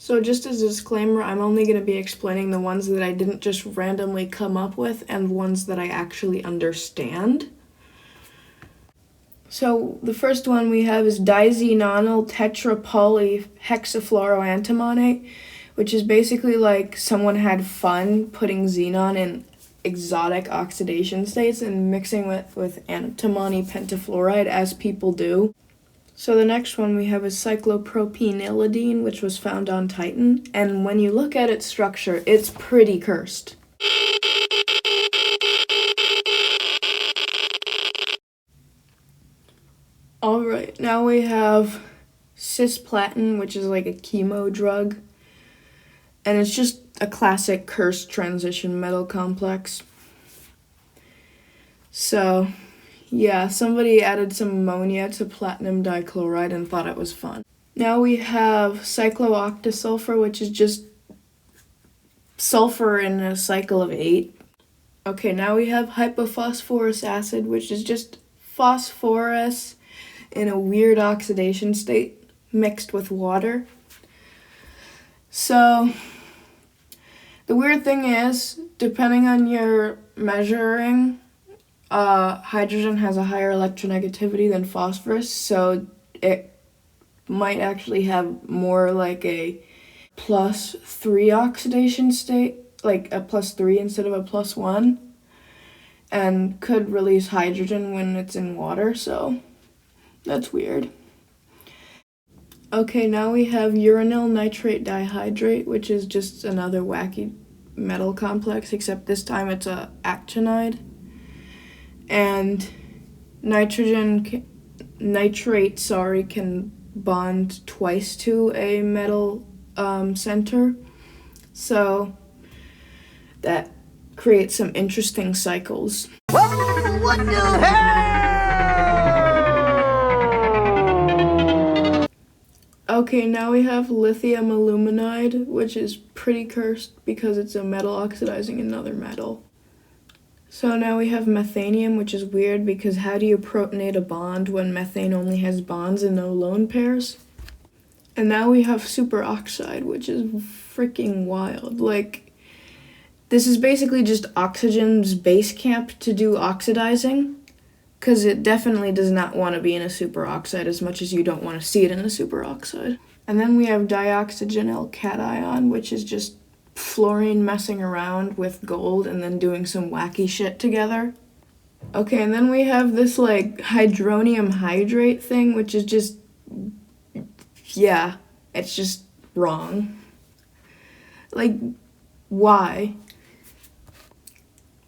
So just as a disclaimer, I'm only going to be explaining the ones that I didn't just randomly come up with and ones that I actually understand. So the first one we have is dixenonyl tetrapolyhexafluoroantimonate, which is basically like someone had fun putting xenon in exotic oxidation states and mixing it with antimony pentafluoride, as people do. So the next one we have is cyclopropenylidene, which was found on Titan, and when you look at its structure, it's pretty cursed. Alright, now we have cisplatin, which is like a chemo drug, and it's just a classic cursed transition metal complex. So, yeah, somebody added some ammonia to platinum dichloride and thought it was fun. Now we have cyclooctasulfur, which is just sulfur in a cycle of 8. Okay, now we have hypophosphorous acid, which is just phosphorus in a weird oxidation state mixed with water. So, the weird thing is, depending on your measuring, hydrogen has a higher electronegativity than phosphorus, so it might actually have more like a +3 oxidation state, like a +3 instead of a +1, and could release hydrogen when it's in water, so that's weird. Okay, now we have uranyl nitrate dihydrate, which is just another wacky metal complex, except this time it's a actinide. And nitrate can bond twice to a metal center, so that creates some interesting cycles. Whoa, what the hell? Okay, now we have lithium aluminide, which is pretty cursed because it's a metal oxidizing another metal. So now we have methanium, which is weird because how do you protonate a bond when methane only has bonds and no lone pairs? And now we have superoxide, which is freaking wild. Like, this is basically just oxygen's base camp to do oxidizing, because it definitely does not want to be in a superoxide as much as you don't want to see it in a superoxide. And then we have dioxygenyl cation, which is just fluorine messing around with gold and then doing some wacky shit together. Okay, and then we have this like hydronium hydrate thing, which is just, yeah, it's just wrong. Like, why?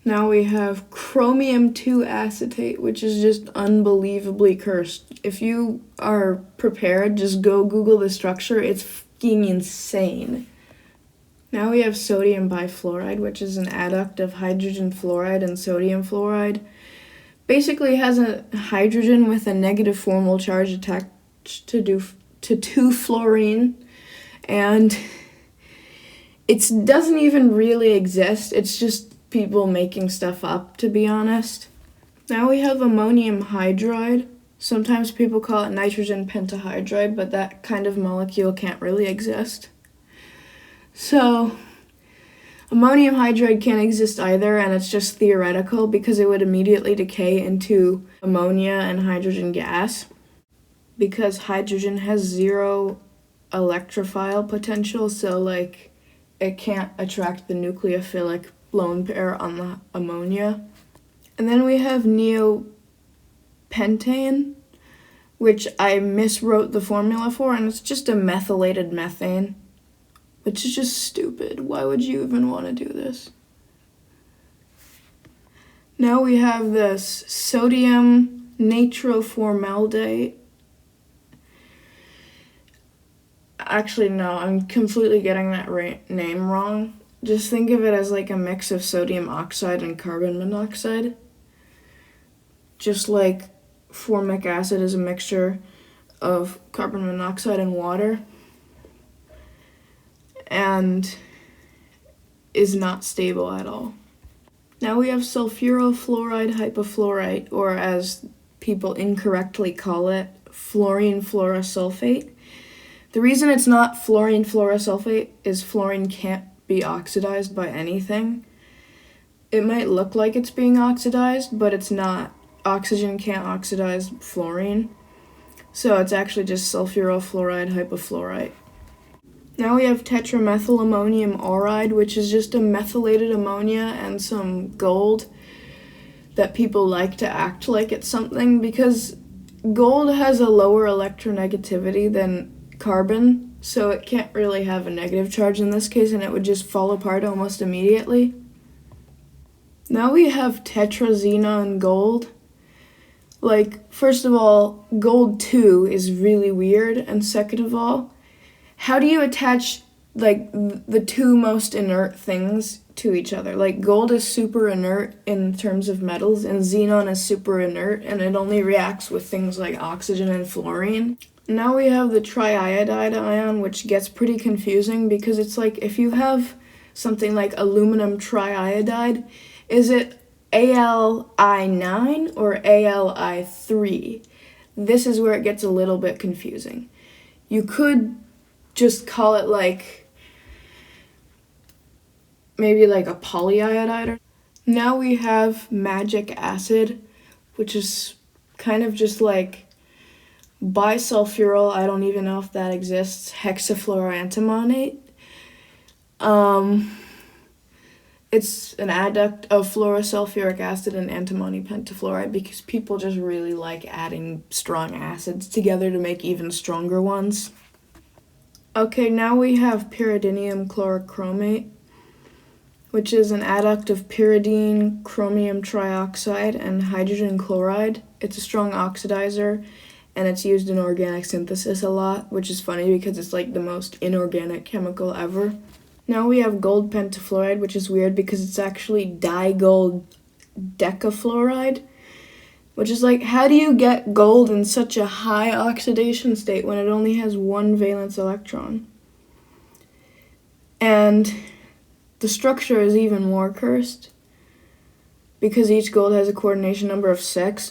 Now we have chromium 2 acetate, which is just unbelievably cursed. If you are prepared, just go Google the structure. It's fucking insane. Now we have sodium bifluoride, which is an adduct of hydrogen fluoride and sodium fluoride. Basically has a hydrogen with a negative formal charge attached to 2 fluorine, and it doesn't even really exist. It's just people making stuff up, to be honest. Now we have ammonium hydride. Sometimes people call it nitrogen pentahydride, but that kind of molecule can't really exist. So, ammonium hydride can't exist either, and it's just theoretical because it would immediately decay into ammonia and hydrogen gas, because hydrogen has 0 electrophile potential, so like it can't attract the nucleophilic lone pair on the ammonia. And then we have neopentane, which I miswrote the formula for, and it's just a methylated methane, which is just stupid. Why would you even want to do this? Now we have this sodium nitroformaldehyd. Actually, no, I'm completely getting that name wrong. Just think of it as like a mix of sodium oxide and carbon monoxide. Just like formic acid is a mixture of carbon monoxide and water, and is not stable at all. Now we have sulfurofluoride hypofluorite, or as people incorrectly call it, fluorine fluorosulfate. The reason it's not fluorine fluorosulfate is fluorine can't be oxidized by anything. It might look like it's being oxidized, but it's not. Oxygen can't oxidize fluorine. So it's actually just sulfuryl fluoride hypofluorite. Now we have tetramethylammonium oride, which is just a methylated ammonia and some gold that people like to act like it's something, because gold has a lower electronegativity than carbon, so it can't really have a negative charge in this case, and it would just fall apart almost immediately. Now we have tetraxenon gold. Like, first of all, gold 2 is really weird, and second of all, how do you attach, like, the two most inert things to each other? Like, gold is super inert in terms of metals, and xenon is super inert, and it only reacts with things like oxygen and fluorine. Now we have the triiodide ion, which gets pretty confusing because it's like, if you have something like aluminum triiodide, is it ALI9 or ALI3? This is where it gets a little bit confusing. You could just call it like, maybe like a polyiodide. Now we have magic acid, which is kind of just like bisulfuryl, I don't even know if that exists, hexafluoroantimonate. It's an adduct of fluorosulfuric acid and antimony pentafluoride because people just really like adding strong acids together to make even stronger ones. Okay, now we have pyridinium chlorochromate, which is an adduct of pyridine, chromium trioxide, and hydrogen chloride. It's a strong oxidizer, and it's used in organic synthesis a lot, which is funny because it's like the most inorganic chemical ever. Now we have gold pentafluoride, which is weird because it's actually digold decafluoride, which is like, how do you get gold in such a high oxidation state when it only has one valence electron? And the structure is even more cursed because each gold has a coordination number of 6.